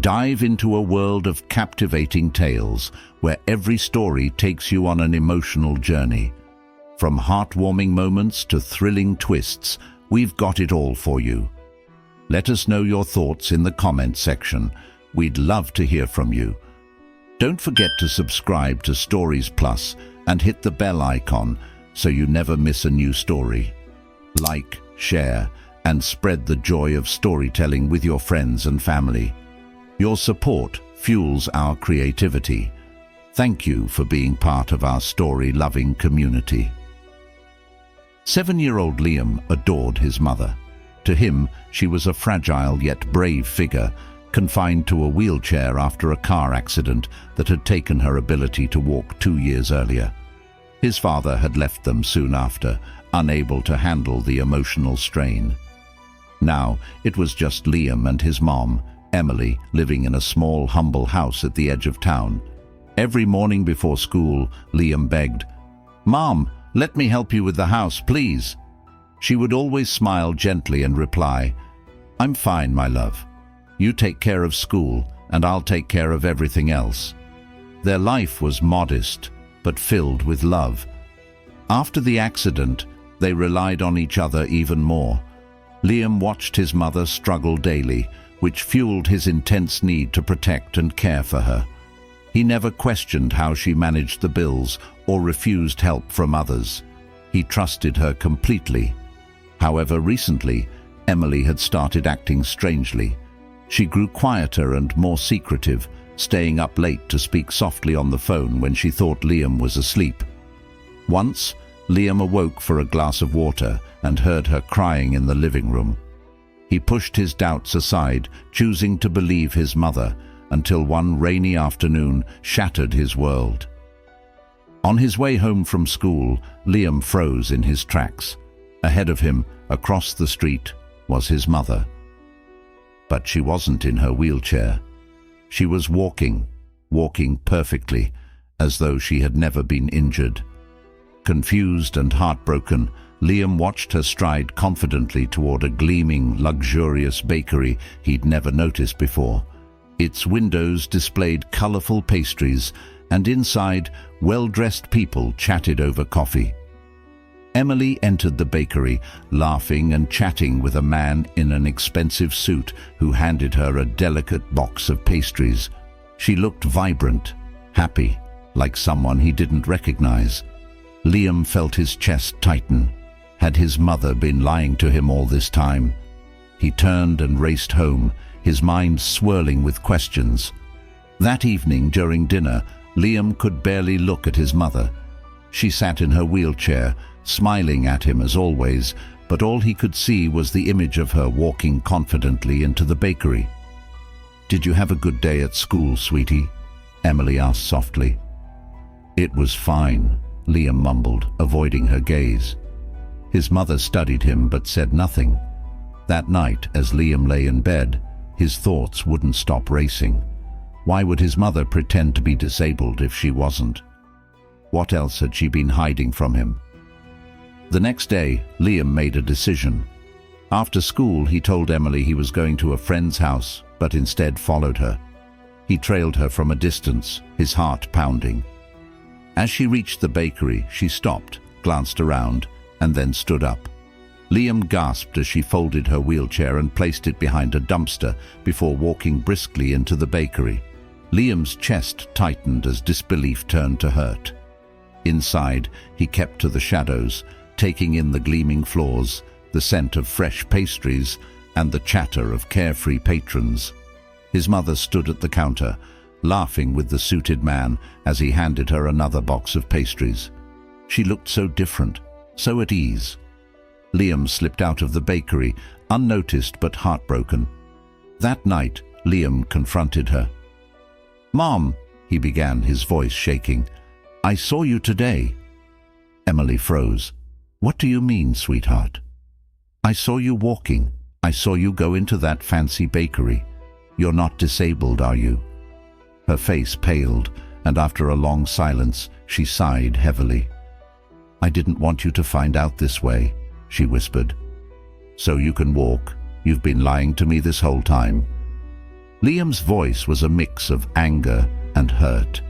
Dive into a world of captivating tales where every story takes you on an emotional journey. From heartwarming moments to thrilling twists, we've got it all for you. Let us know your thoughts in the comment section. We'd love to hear from you. Don't forget to subscribe to Stories Plus and hit the bell icon so you never miss a new story. Like, share, and spread the joy of storytelling with your friends and family. Your support fuels our creativity. Thank you for being part of our story-loving community. 7-year-old Liam adored his mother. To him, she was a fragile yet brave figure, confined to a wheelchair after a car accident that had taken her ability to walk 2 years earlier. His father had left them soon after, unable to handle the emotional strain. Now, it was just Liam and his mom, Emily, living in a small, humble house at the edge of town. Every morning before school, Liam begged, "Mom, let me help you with the house, please." She would always smile gently and reply, "I'm fine, my love. You take care of school, and I'll take care of everything else." Their life was modest, but filled with love. After the accident, they relied on each other even more. Liam watched his mother struggle daily, which fueled his intense need to protect and care for her. He never questioned how she managed the bills or refused help from others. He trusted her completely. However, recently, Emily had started acting strangely. She grew quieter and more secretive, staying up late to speak softly on the phone when she thought Liam was asleep. Once, Liam awoke for a glass of water and heard her crying in the living room. He pushed his doubts aside, choosing to believe his mother, until one rainy afternoon shattered his world. On his way home from school, Liam froze in his tracks. Ahead of him, across the street, was his mother. But she wasn't in her wheelchair. She was walking perfectly, as though she had never been injured. Confused and heartbroken, Liam watched her stride confidently toward a gleaming, luxurious bakery he'd never noticed before. Its windows displayed colorful pastries, and inside, well-dressed people chatted over coffee. Emily entered the bakery, laughing and chatting with a man in an expensive suit who handed her a delicate box of pastries. She looked vibrant, happy, like someone he didn't recognize. Liam felt his chest tighten. Had his mother been lying to him all this time? He turned and raced home, his mind swirling with questions. That evening during dinner, Liam could barely look at his mother. She sat in her wheelchair, smiling at him as always, but all he could see was the image of her walking confidently into the bakery. "Did you have a good day at school, sweetie?" Emily asked softly. "It was fine," Liam mumbled, avoiding her gaze. His mother studied him but said nothing. That night, as Liam lay in bed, his thoughts wouldn't stop racing. Why would his mother pretend to be disabled if she wasn't? What else had she been hiding from him? The next day, Liam made a decision. After school, he told Emily he was going to a friend's house, but instead followed her. He trailed her from a distance, his heart pounding. As she reached the bakery, she stopped, glanced around, and then stood up. Liam gasped as she folded her wheelchair and placed it behind a dumpster before walking briskly into the bakery. Liam's chest tightened as disbelief turned to hurt. Inside, he kept to the shadows, taking in the gleaming floors, the scent of fresh pastries, and the chatter of carefree patrons. His mother stood at the counter, laughing with the suited man as he handed her another box of pastries. She looked so different, so at ease. Liam slipped out of the bakery, unnoticed but heartbroken. That night, Liam confronted her. "Mom," he began, his voice shaking, "I saw you today." Emily froze. "What do you mean, sweetheart?" "I saw you walking. I saw you go into that fancy bakery. You're not disabled, are you?" Her face paled, and after a long silence, she sighed heavily. "I didn't want you to find out this way," she whispered. "So you can walk? You've been lying to me this whole time?" Liam's voice was a mix of anger and hurt.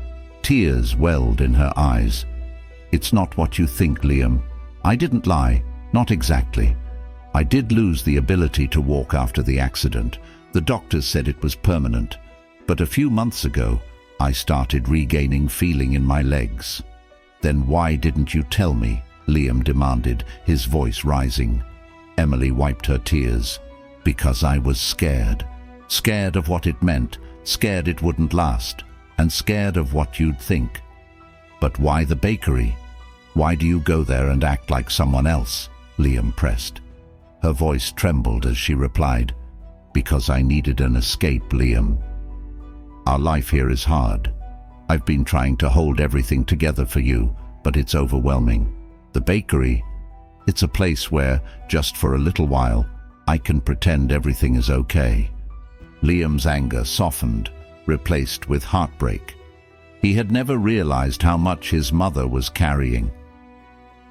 Tears welled in her eyes. "It's not what you think, Liam. I didn't lie, not exactly. I did lose the ability to walk after the accident. The doctors said it was permanent. But a few months ago, I started regaining feeling in my legs." "Then why didn't you tell me?" Liam demanded, his voice rising. Emily wiped her tears. "Because I was scared. Scared of what it meant, scared it wouldn't last, and scared of what you'd think." "But why the bakery? Why do you go there and act like someone else?" Liam pressed. Her voice trembled as she replied, "Because I needed an escape, Liam. Our life here is hard. I've been trying to hold everything together for you, but it's overwhelming. The bakery, it's a place where, just for a little while, I can pretend everything is okay." Liam's anger softened, replaced with heartbreak. He had never realized how much his mother was carrying.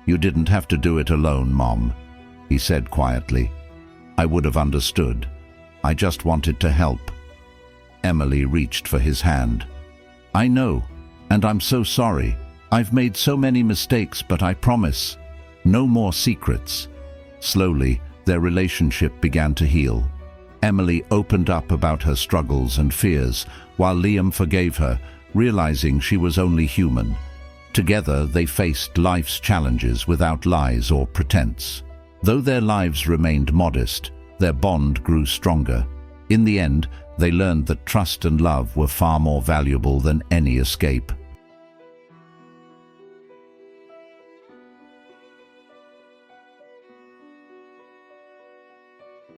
"You didn't have to do it alone, Mom," he said quietly. "I would have understood. I just wanted to help." Emily reached for his hand. "I know, and I'm so sorry. I've made so many mistakes, but I promise, no more secrets." Slowly, their relationship began to heal. Emily opened up about her struggles and fears, while Liam forgave her, realizing she was only human. Together, they faced life's challenges without lies or pretense. Though their lives remained modest, their bond grew stronger. In the end, they learned that trust and love were far more valuable than any escape.